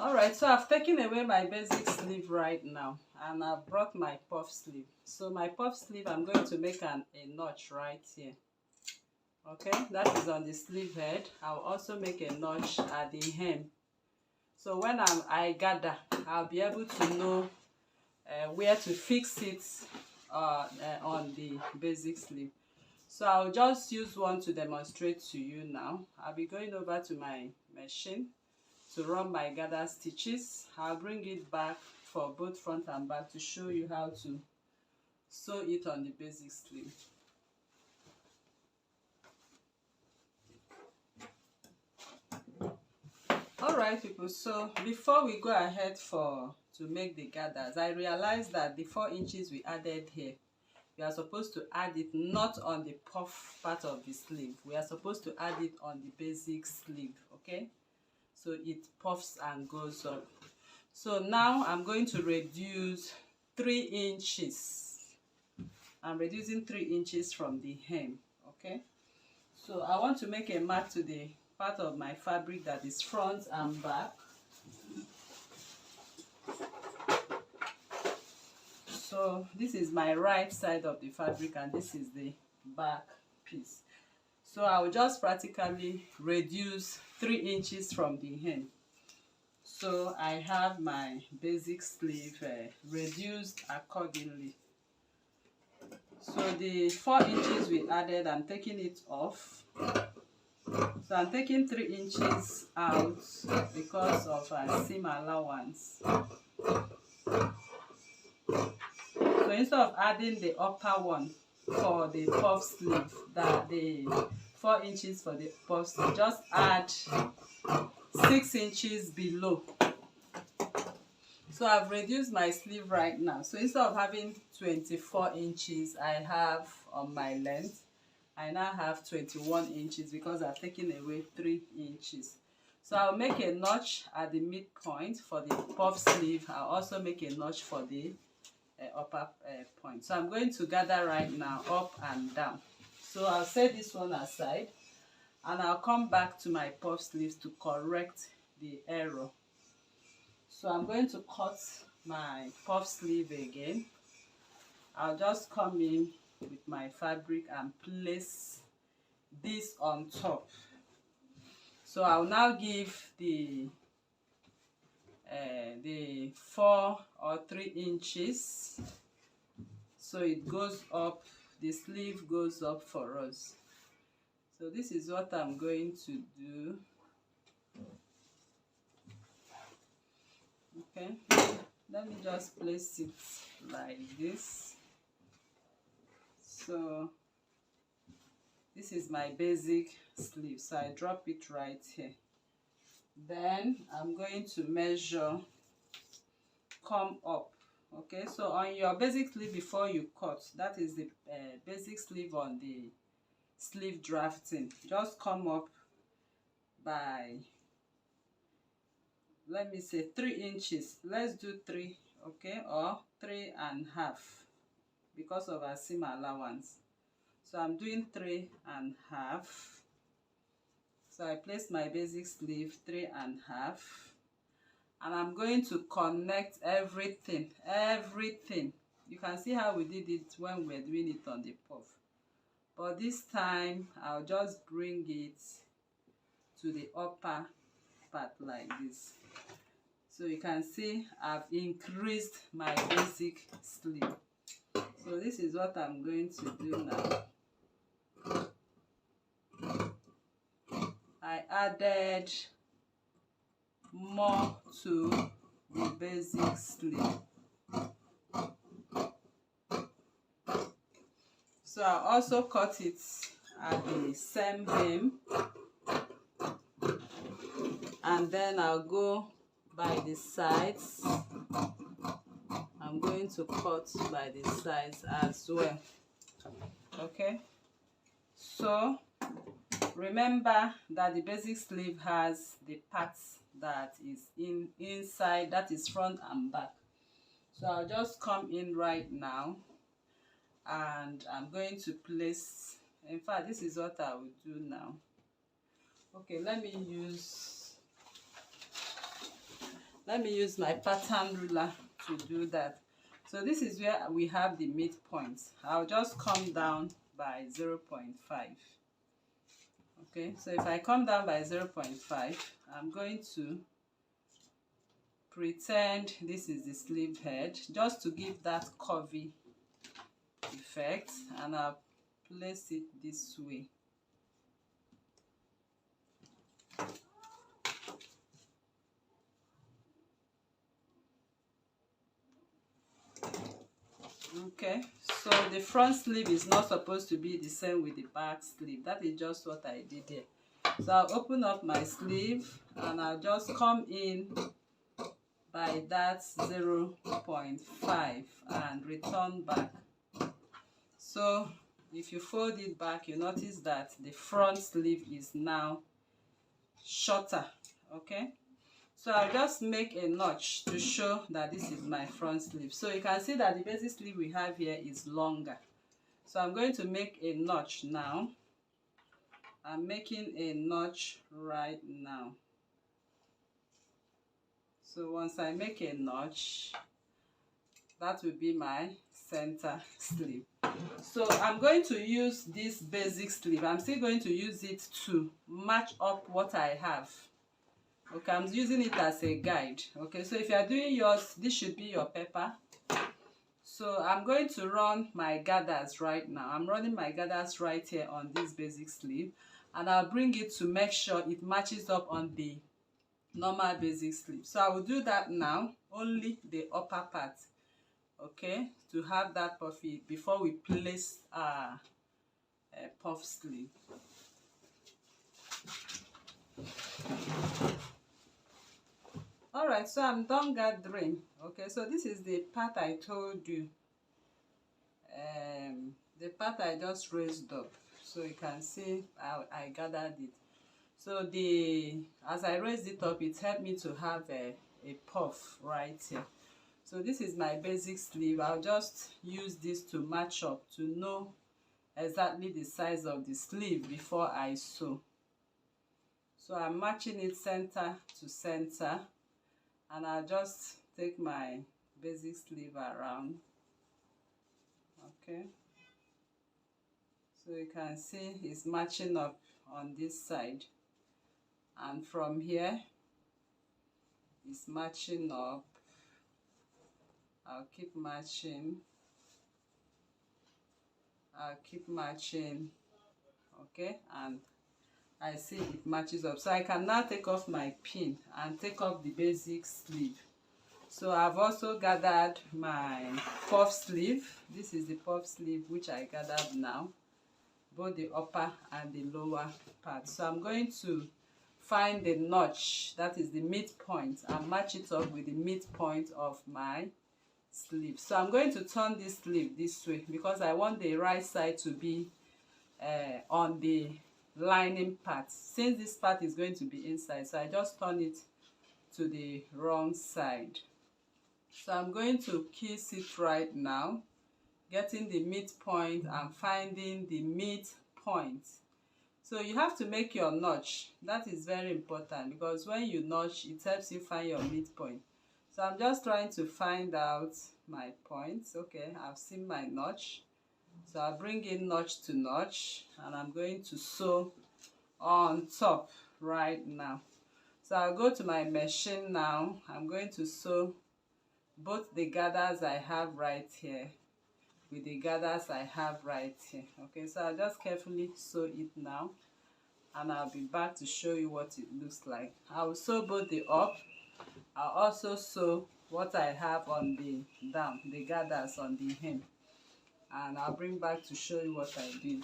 All right, so I've taken away my basic sleeve right now, and I've brought my puff sleeve. So my puff sleeve, I'm going to make a notch right here. Okay, that is on the sleeve head. I'll also make a notch at the hem. So when I gather, I'll be able to know where to fix it on the basic sleeve. So I'll just use one to demonstrate to you now. I'll be going over to my machine to run my gather stitches. I'll bring it back for both front and back to show you how to sew it on the basic sleeve. Alright people, so before we go ahead to make the gathers, I realized that the 4 inches we added here, we are supposed to add it not on the puff part of the sleeve. We are supposed to add it on the basic sleeve, okay? So it puffs and goes up. So now I'm going to reduce 3 inches. I'm reducing 3 inches from the hem, okay? So I want to make a mark to the part of my fabric that is front and back. So this is my right side of the fabric and this is the back piece. So I will just practically reduce 3 inches from the hem. So I have my basic sleeve reduced accordingly. So the 4 inches we added, I'm taking it off. So I'm taking 3 inches out because of a seam allowance. So instead of adding the upper one for the puff sleeve, the 4 inches for the puff sleeve, just add 6 inches below. So I've reduced my sleeve right now. So instead of having 24 inches I have on my length, I now have 21 inches because I've taken away 3 inches. So I'll make a notch at the midpoint for the puff sleeve. I'll also make a notch for the upper point. So I'm going to gather right now up and down. So I'll set this one aside and I'll come back to my puff sleeves to correct the error. So I'm going to cut my puff sleeve again. I'll just come in with my fabric and place this on top. So I'll now give the 4 or 3 inches. So it goes up, the sleeve goes up for us. So this is what I'm going to do. Okay, let me just place it like this. So this is my basic sleeve, so I drop it right here. Then I'm going to measure, come up. Okay, so on your basic sleeve before you cut, that is the basic sleeve on the sleeve drafting, just come up by, let me say 3 inches. Let's do 3, okay, or 3.5 because of our seam allowance. So I'm doing 3.5. So I place my basic sleeve 3.5, and I'm going to connect everything. You can see how we did it when we were doing it on the puff, but this time I'll just bring it to the upper part like this. So you can see I've increased my basic sleeve. So this is what I'm going to do now. I added more to the basic sleeve. So I also cut it at the same hem, and then I'll go by the sides. I'm going to cut by the sides as well. Okay, so remember that the basic sleeve has the parts that is inside, that is front and back. So I'll just come in right now and I'm going to place, in fact this is what I will do now. Okay, let me use let me use my pattern ruler to do that. So this is where we have the midpoint. I'll just come down by 0.5. Okay, so if I come down by 0.5, I'm going to pretend this is the sleeve head just to give that curvy effect, and I'll place it this way. Okay, so the front sleeve is not supposed to be the same with the back sleeve. That is just what I did here. So I'll open up my sleeve and I'll just come in by that 0.5 and return back. So if you fold it back, you notice that the front sleeve is now shorter. Okay, so I'll just make a notch to show that this is my front sleeve. So you can see that the basic sleeve we have here is longer. So I'm going to make a notch now. I'm making a notch right now. So once I make a notch, that will be my center sleeve. So I'm going to use this basic sleeve. I'm still going to use it to match up what I have. Okay, I'm using it as a guide. Okay, so if you are doing yours, this should be your paper. So I'm going to run my gathers right now. I'm running my gathers right here on this basic sleeve, and I'll bring it to make sure it matches up on the normal basic sleeve. So I will do that now, only the upper part, okay, to have that puffy before we place a puff sleeve. Alright, so I'm done gathering. Okay, so this is the part I told you, the part I just raised up. So you can see I gathered it. So as I raised it up, it helped me to have a puff right here. So this is my basic sleeve. I'll just use this to match up, to know exactly the size of the sleeve before I sew. So I'm matching it center to center, and I'll just take my basic sleeve around. Okay, so you can see it's matching up on this side, and from here it's matching up. I'll keep matching, okay, and I see it matches up. So I can now take off my pin and take off the basic sleeve. So I've also gathered my puff sleeve. This is the puff sleeve which I gathered now, both the upper and the lower part. So I'm going to find the notch, that is the midpoint, and match it up with the midpoint of my sleeve. So I'm going to turn this sleeve this way because I want the right side to be on the lining part, since this part is going to be inside. So I just turn it to the wrong side. So I'm going to kiss it right now, getting the midpoint and finding the midpoint. So you have to make your notch. That is very important, because when you notch, it helps you find your midpoint. So I'm just trying to find out my points. Okay, I've seen my notch. So I'll bring in notch to notch, and I'm going to sew on top right now. So I'll go to my machine now. I'm going to sew both the gathers I have right here with the gathers I have right here. Okay, so I'll just carefully sew it now, and I'll be back to show you what it looks like. I will sew both the up. I'll also sew what I have on the down, the gathers on the hem, and I'll bring back to show you what I did.